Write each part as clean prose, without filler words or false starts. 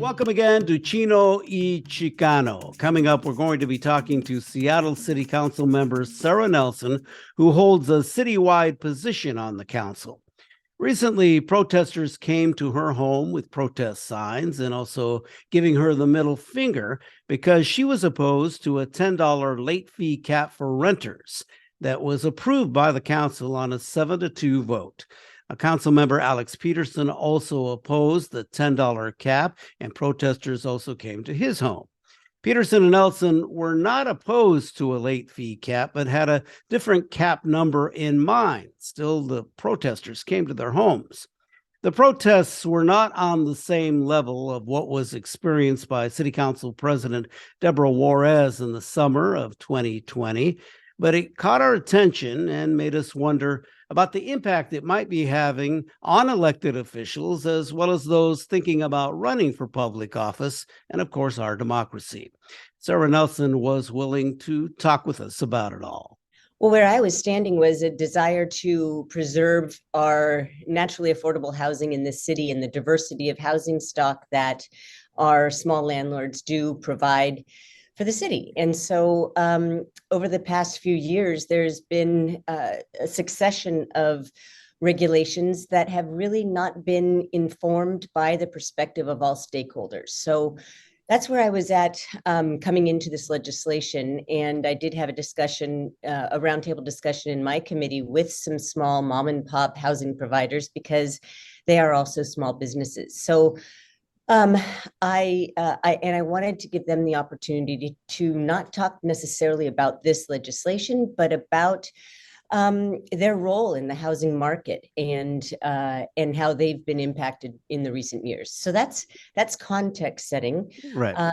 Welcome again to Chino Y Chicano. Coming up, we're going to be talking to Seattle City Council member Sara Nelson, who holds a citywide position on the council. Recently, protesters came to her home with protest signs and also giving her the middle finger because she was opposed to a $10 late fee cap for renters that was approved by the council on a 7-2 vote. Council member Alex Pedersen also opposed the $10 cap, and protesters also came to his home. Pedersen and Nelson were not opposed to a late fee cap, but had a different cap number in mind. Still, the protesters came to their homes. The protests were not on the same level of what was experienced by City Council President Deborah Juarez in the summer of 2020, but it caught our attention and made us wonder about the impact it might be having on elected officials, as well as those thinking about running for public office, and of course, our democracy. Sara Nelson was willing to talk with us about it all. Well, where I was standing was a desire to preserve our naturally affordable housing in this city and the diversity of housing stock that our small landlords do provide for the city. And so over the past few years, there's been a succession of regulations that have really not been informed by the perspective of all stakeholders. So that's where I was at coming into this legislation. And I did have a discussion, a roundtable discussion in my committee with some small mom and pop housing providers, because they are also small businesses. So I wanted to give them the opportunity to not talk necessarily about this legislation, but about their role in the housing market and how they've been impacted in the recent years. So that's context setting. Right.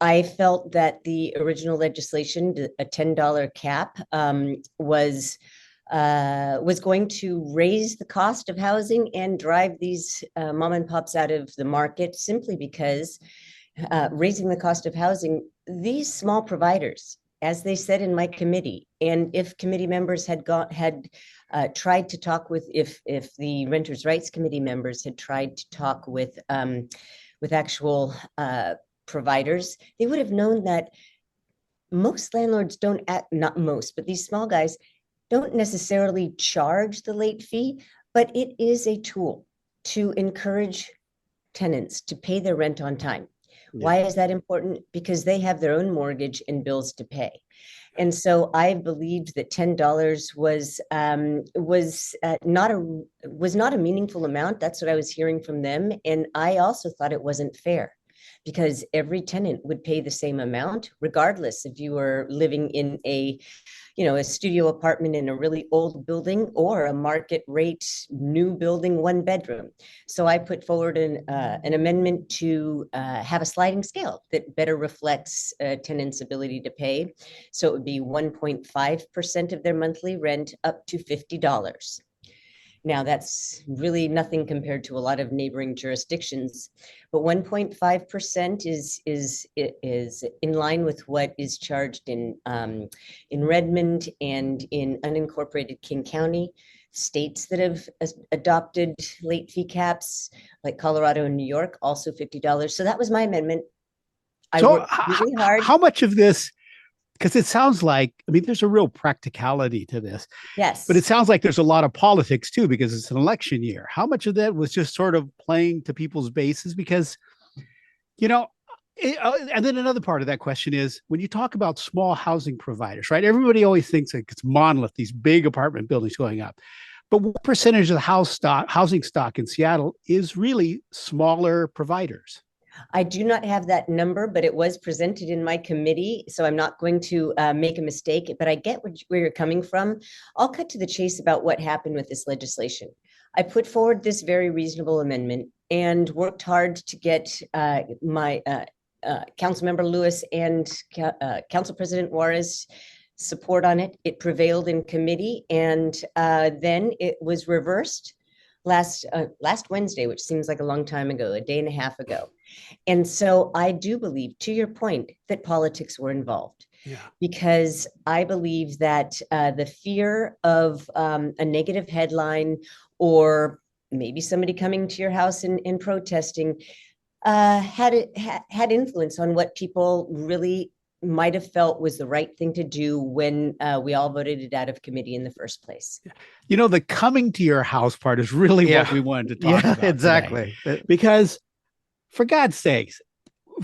I felt that the original legislation, a $10 cap, was going to raise the cost of housing and drive these mom and pops out of the market, simply because raising the cost of housing, these small providers, as they said in my committee, and if committee members had tried to talk with, if the Renters' Rights Committee members had tried to talk with actual providers, they would have known that most landlords don't not most, but these small guys don't necessarily charge the late fee, but it is a tool to encourage tenants to pay their rent on time. Yeah. Why is that important? Because they have their own mortgage and bills to pay. And so I believed that $10 was not a meaningful amount. That's what I was hearing from them. And I also thought it wasn't fair, because every tenant would pay the same amount, regardless if you were living in a studio apartment in a really old building or a market rate new building, 1 bedroom. So I put forward an amendment to have a sliding scale that better reflects tenants' ability to pay. So it would be 1.5% of their monthly rent up to $50. Now, that's really nothing compared to a lot of neighboring jurisdictions, but 1.5% is in line with what is charged in Redmond and in unincorporated King County. States that have adopted late fee caps, like Colorado and New York, also $50. So that was my amendment. I worked really hard. How much of this? Because it sounds like, there's a real practicality to this. Yes. But it sounds like there's a lot of politics too, because it's an election year. How much of that was just sort of playing to people's bases? Because, and then another part of that question is, when you talk about small housing providers, right? Everybody always thinks like it's monolith, these big apartment buildings going up. But what percentage of the housing stock in Seattle is really smaller providers? I do not have that number, but it was presented in my committee, so I'm not going to make a mistake, but I get where you're coming from. I'll cut to the chase about what happened with this legislation. I put forward this very reasonable amendment and worked hard to get my Councilmember Lewis and Council President Juarez support on it. It prevailed in committee, and then it was reversed last Wednesday, which seems like a long time ago, a day and a half ago. And so I do believe, to your point, that politics were involved. Yeah. Because I believe that the fear of a negative headline, or maybe somebody coming to your house and protesting, had influence on what people really might have felt was the right thing to do when we all voted it out of committee in the first place. You know, the coming to your house part is really Yeah. what we wanted to talk Yeah, about today. exactly. Because for God's sakes,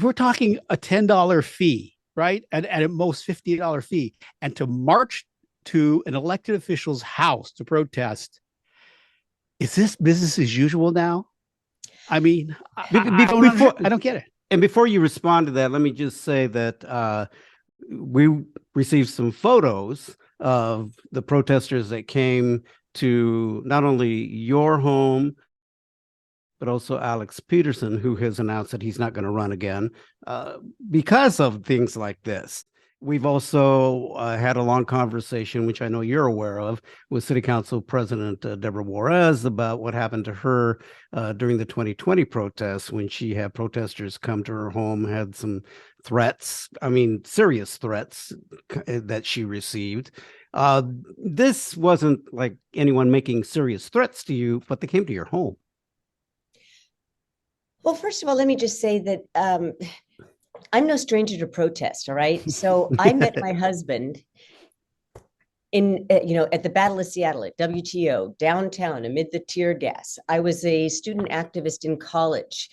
we're talking a $10 fee, right? And at most $50 fee. And to march to an elected official's house to protest, is this business as usual now? I mean, I don't get it. And before you respond to that, let me just say that we received some photos of the protesters that came to not only your home, but also Alex Pedersen, who has announced that he's not going to run again because of things like this. We've also had a long conversation, which I know you're aware of, with City Council President Deborah Juarez about what happened to her during the 2020 protests when she had protesters come to her home, had some threats, I mean, serious threats that she received. This wasn't like anyone making serious threats to you, but they came to your home. Well, first of all, let me just say that I'm no stranger to protest. All right. So I met my husband in, at the Battle of Seattle at WTO downtown amid the tear gas. I was a student activist in college,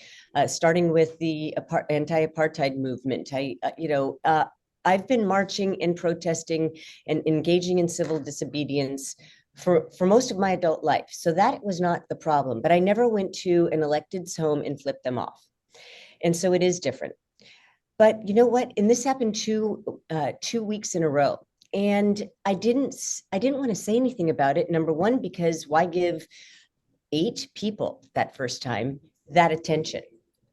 starting with the anti-apartheid movement. I've been marching and protesting and engaging in civil disobedience for most of my adult life. So that was not the problem, but I never went to an elected's home and flipped them off. And so it is different. But you know what? And this happened 2 weeks in a row. And I didn't want to say anything about it. Number one, because why give 8 people that first time that attention?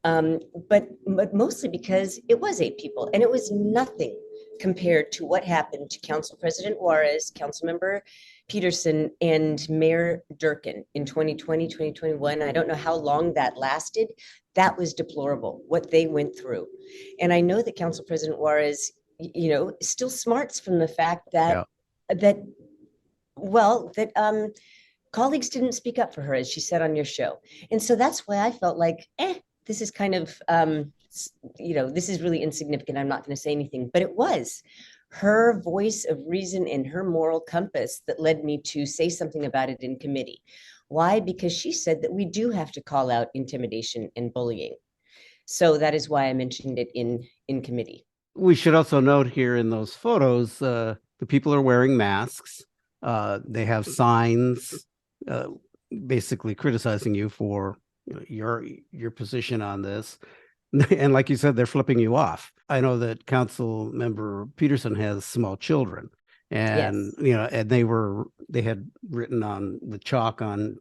But mostly because it was 8 people and it was nothing compared to what happened to Council President Juarez, Councilmember Pedersen, and Mayor Durkin in 2020, 2021. I don't know how long that lasted. That was deplorable, what they went through. And I know that Council President Juarez, still smarts from the fact that, colleagues didn't speak up for her, as she said on your show. And so that's why I felt like, this is kind of, this is really insignificant. I'm not going to say anything, but it was her voice of reason and her moral compass that led me to say something about it in committee. Why? Because she said that we do have to call out intimidation and bullying. So that is why I mentioned it in committee. We should also note here in those photos, the people are wearing masks. They have signs basically criticizing you for your position on this. And like you said, they're flipping you off. I know that Council Member Pedersen has small children, and yes. And they had written on the chalk on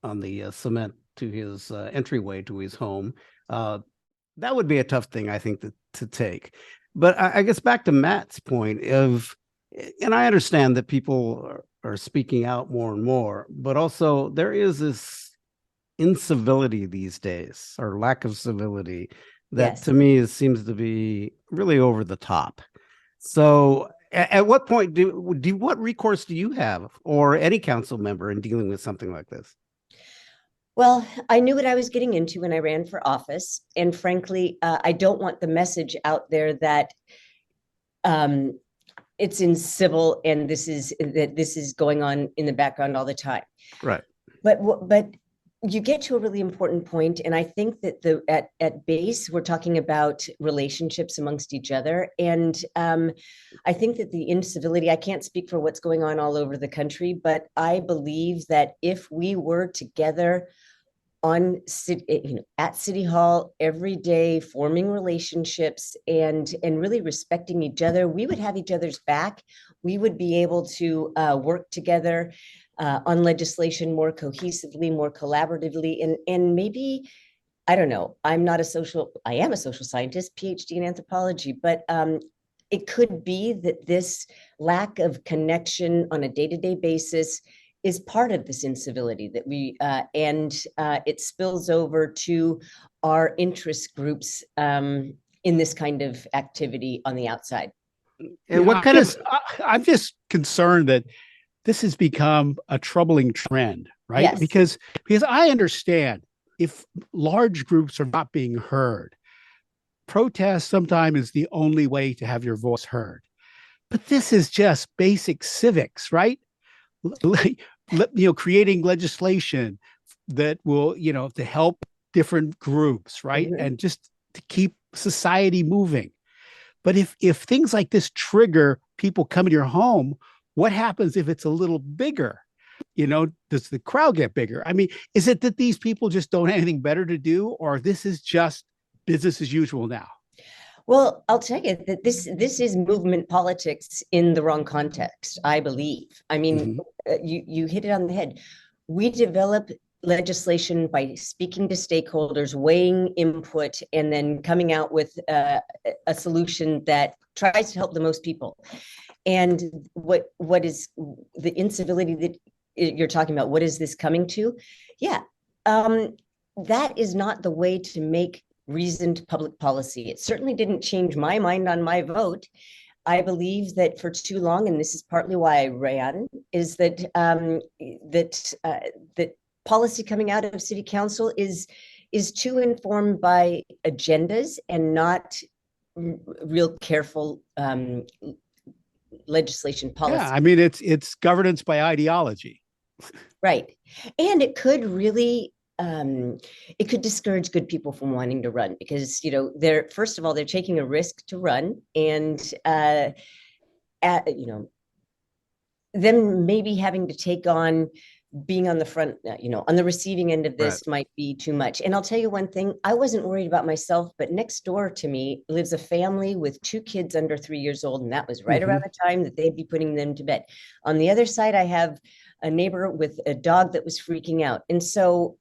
the cement to his entryway to his home. That would be a tough thing, I think, to take. But I guess back to Matt's point of, and I understand that people are speaking out more and more, but also there is this incivility these days, or lack of civility, that Yes. to me seems to be really over the top. So at what point what recourse do you have, or any council member, in dealing with something like this? Well, I knew what I was getting into when I ran for office. And frankly, I don't want the message out there that it's incivil and this is going on in the background all the time. Right. But you get to a really important point, and I think that at base we're talking about relationships amongst each other, and I think that the incivility, I can't speak for what's going on all over the country, but I believe that if we were together at City Hall every day, forming relationships and really respecting each other, we would have each other's back. We would be able to work together on legislation more cohesively, more collaboratively, and maybe, I don't know, I am a social scientist, PhD in anthropology, but it could be that this lack of connection on a day-to-day basis is part of this incivility that it spills over to our interest groups in this kind of activity on the outside. And what kind of, I'm just concerned that this has become a troubling trend, right? Yes. Because I understand if large groups are not being heard, protest sometimes is the only way to have your voice heard. But this is just basic civics, right? Creating legislation that will, to help different groups, right? Mhm. And just to keep society moving. But if things like this trigger people coming to your home, what happens if it's a little bigger? Does the crowd get bigger? I mean, is it that these people just don't have anything better to do, or this is just business as usual now? Well, I'll tell you that this is movement politics in the wrong context, I believe. I mean, Mhm. you hit it on the head. We develop legislation by speaking to stakeholders, weighing input, and then coming out with a solution that tries to help the most people. And what is the incivility that you're talking about? What is this coming to? Yeah, that is not the way to make reasoned public policy. It certainly didn't change my mind on my vote. I believe that for too long, and this is partly why I ran, is that that policy coming out of city council is too informed by agendas and not real careful legislation policy. Yeah, I mean, it's governance by ideology. Right. And it could really it could discourage good people from wanting to run because they're first of all they're taking a risk to run, and them maybe having to take on being on the front, on the receiving end of this might be too much. And I'll tell you one thing, I wasn't worried about myself, but next door to me lives a family with 2 kids under 3 years old, and that was right around the time that they'd be putting them to bed. On the other side, I have a neighbor with a dog that was freaking out. And so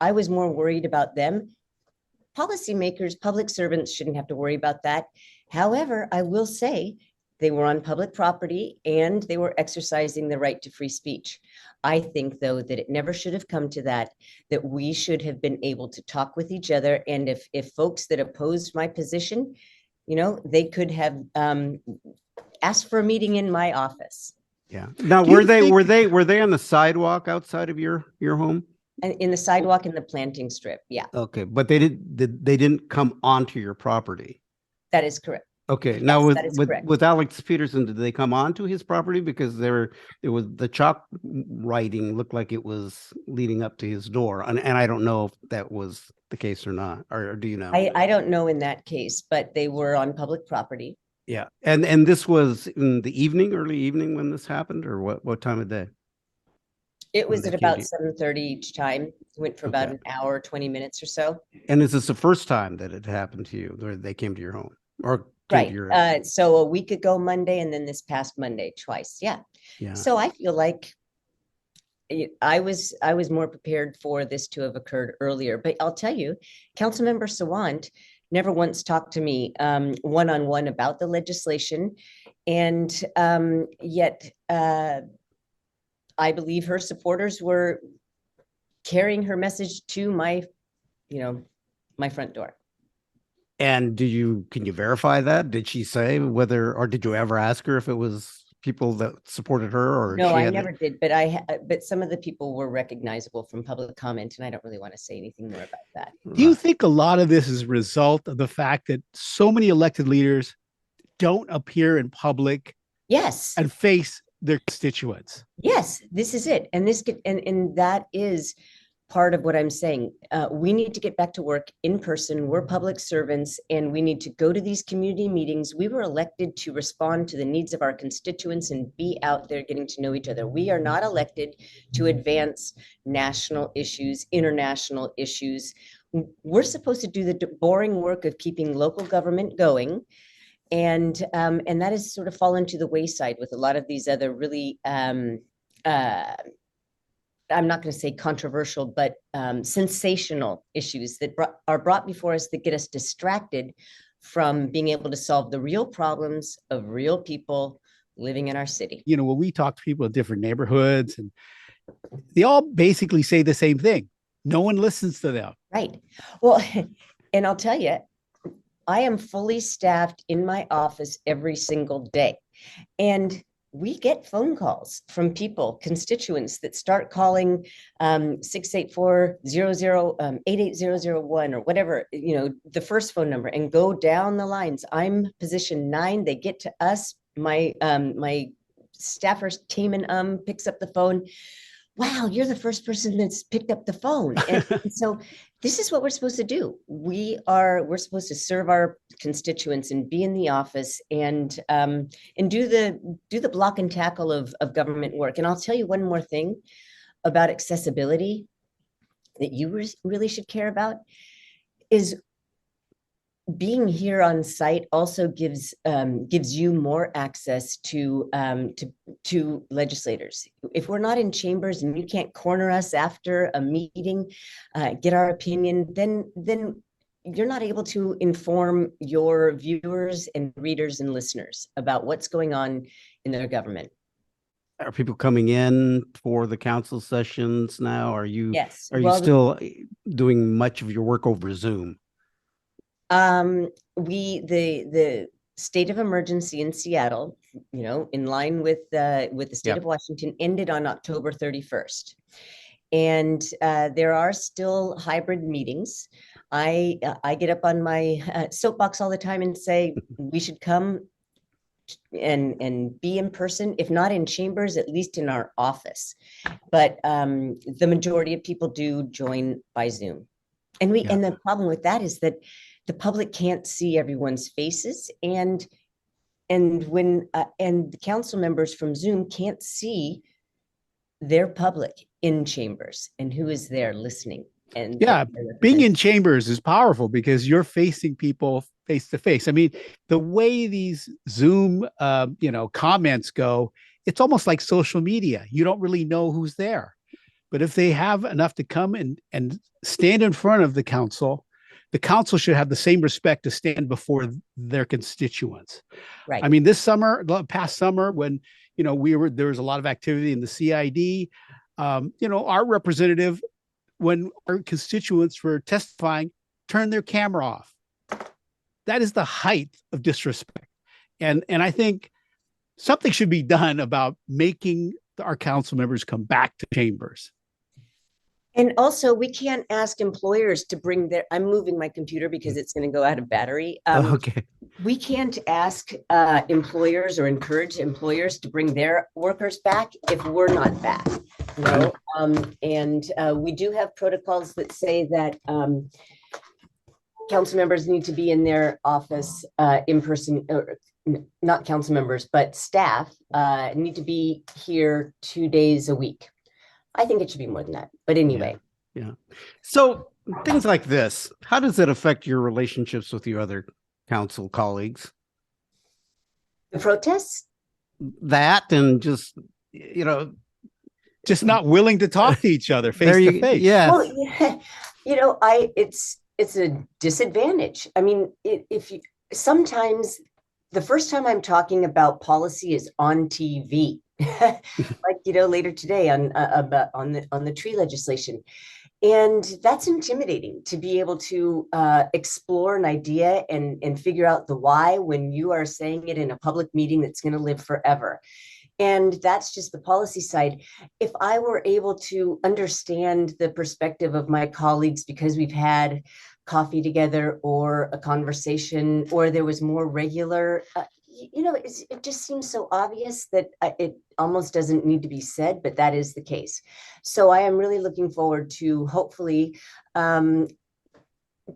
I was more worried about them. Policymakers, public servants shouldn't have to worry about that. However, I will say they were on public property and they were exercising the right to free speech. I think, though, that it never should have come to that we should have been able to talk with each other. And if folks that opposed my position, they could have asked for a meeting in my office. Yeah. Now, were they on the sidewalk outside of your home? And in the sidewalk and the planting strip. Yeah. Okay, but they didn't come onto your property. That is correct. Okay. Now Yes, with Alex Pedersen, did they come onto his property because it was the chalk writing looked like it was leading up to his door, and I don't know if that was the case or not, or do you know? I don't know in that case, but they were on public property. Yeah, and this was in the evening, early evening when this happened, or what time of day? It was at about 7:30 each time. It went for about an hour, 20 minutes or so. And is this the first time that it happened to you, or they came to your home, or came to your so a week ago Monday, and then this past Monday twice. Yeah. So I feel like I was more prepared for this to have occurred earlier. But I'll tell you, Councilmember Sawant never once talked to me one-on-one about the legislation, and yet I believe her supporters were carrying her message to my front door. And can you verify that? Did she say whether, or did you ever ask her if it was people that supported her, or no, I never did, but some of the people were recognizable from public comment, and I don't really want to say anything more about that. Do you think a lot of this is a result of the fact that so many elected leaders don't appear in public? Yes. And face their constituents? Yes, this is it. And and that is part of what I'm saying. We need to get back to work in person. We're public servants, and we need to go to these community meetings. We were elected to respond to the needs of our constituents and be out there getting to know each other. We are not elected to advance national issues, international issues. We're supposed to do the boring work of keeping local government going. And that has sort of fallen to the wayside with a lot of these other really I'm not going to say controversial, but sensational issues that are brought before us that get us distracted from being able to solve the real problems of real people living in our city. When we talk to people in different neighborhoods, and they all basically say the same thing. No one listens to them. Right. Well, and I'll tell you, I am fully staffed in my office every single day. And we get phone calls from people, constituents that start calling 684-00-88001 or whatever, the first phone number, and go down the lines. I'm position 9. They get to us. My staffer Taman picks up the phone. Wow, you're the first person that's picked up the phone. And so this is what we're supposed to do. We're supposed to serve our constituents and be in the office and do the block and tackle of government work. And I'll tell you one more thing about accessibility that you really should care about is being here on site also gives you more access to legislators. If we're not in chambers and you can't corner us after a meeting, get our opinion, then you're not able to inform your viewers and readers and listeners about what's going on in their government. Are people coming in for the council sessions now? Yes. Are you still doing much of your work over Zoom? The state of emergency in Seattle, in line with the state of Washington, ended on October 31st. And there are still hybrid meetings. I get up on my soapbox all the time and say, we should come and be in person, if not in chambers, at least in our office. But the majority of people do join by Zoom. And the problem with that is that the public can't see everyone's faces, and the council members from Zoom can't see their public in chambers and who is there listening. And being in chambers is powerful because you're facing people face to face. I mean, the way these Zoom comments go, it's almost like social media. You don't really know who's there. But if they have enough to come and stand in front of the council should have the same respect to stand before their constituents. Right. I mean, past summer, when there was a lot of activity in the CID, our representative, when our constituents were testifying, turned their camera off. That is the height of disrespect. And I think something should be done about making our council members come back to chambers. And also, we can't ask employers to bring I'm moving my computer because it's going to go out of battery. Okay. We can't ask employers or encourage employers to bring their workers back if we're not back. We do have protocols that say that council members need to be in their office in person, or not council members, but staff need to be here 2 days a week. I think it should be more than that. But anyway. Yeah. So things like this, how does it affect your relationships with your other council colleagues? The protests? That and just not willing to talk to each other face to face. Yeah. Well, it's a disadvantage. I mean, sometimes the first time I'm talking about policy is on TV. Like later today on the tree legislation, and that's intimidating to be able to explore an idea and figure out the why when you are saying it in a public meeting that's going to live forever. And that's just the policy side. If I were able to understand the perspective of my colleagues because we've had coffee together or a conversation, or there was more regular it just seems so obvious that it almost doesn't need to be said, but that is the case. So I am really looking forward to hopefully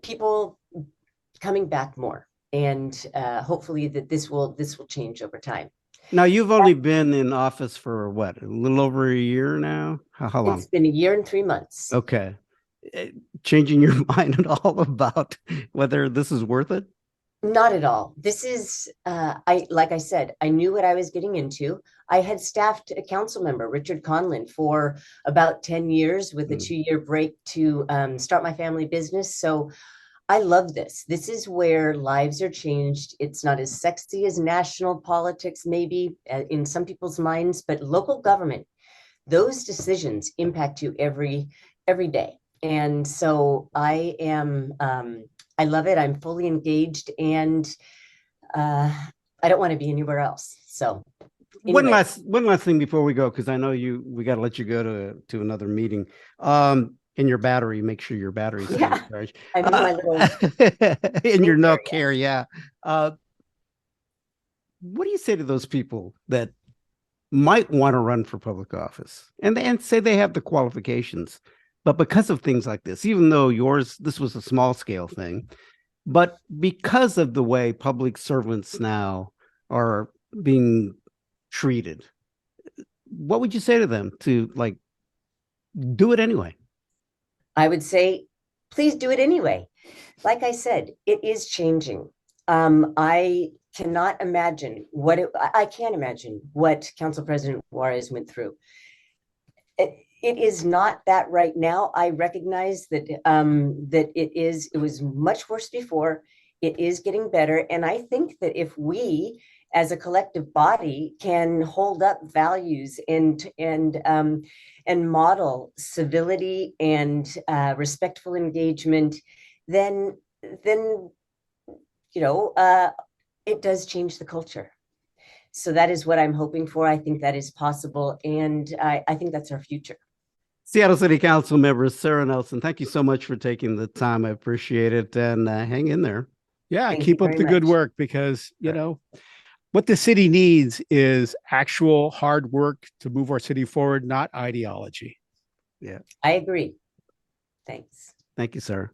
people coming back more, and hopefully that this will change over time. Now, you've only been in office for what, a little over a year now? How long? It's been a year and 3 months. Okay. Changing your mind at all about whether this is worth it? Not at all. This is, like I said, I knew what I was getting into. I had staffed a council member, Richard Conlon, for about 10 years with a 2-year break to start my family business. So I love this. This is where lives are changed. It's not as sexy as national politics, maybe in some people's minds, but local government, those decisions impact you every day. And so I am, I love it. I'm fully engaged, and I don't want to be anywhere else. So Anyway. One last thing before we go, because I know we got to let you go to another meeting. In your battery, make sure your battery's still Yeah. charged. I'm in my little In your safe nook area. here, yeah. What do you say to those people that might want to run for public office and say they have the qualifications, but because of things like this, even though this was a small scale thing, but because of the way public servants now are being treated, what would you say to them to like do it anyway? I would say, please do it anyway. Like I said, it is changing. I cannot imagine I can't imagine what Council President Juarez went through. It is not that right now. I recognize that it was much worse before. It is getting better. And I think that if we as a collective body can hold up values and model civility and respectful engagement, then it does change the culture. So that is what I'm hoping for. I think that is possible. And I think that's our future. Seattle City Council member Sara Nelson, thank you so much for taking the time. I appreciate it. And hang in there. Yeah, Thank keep you up very the good much. work because, what the city needs is actual hard work to move our city forward, not ideology. I agree. Thanks. Thank you, Sara.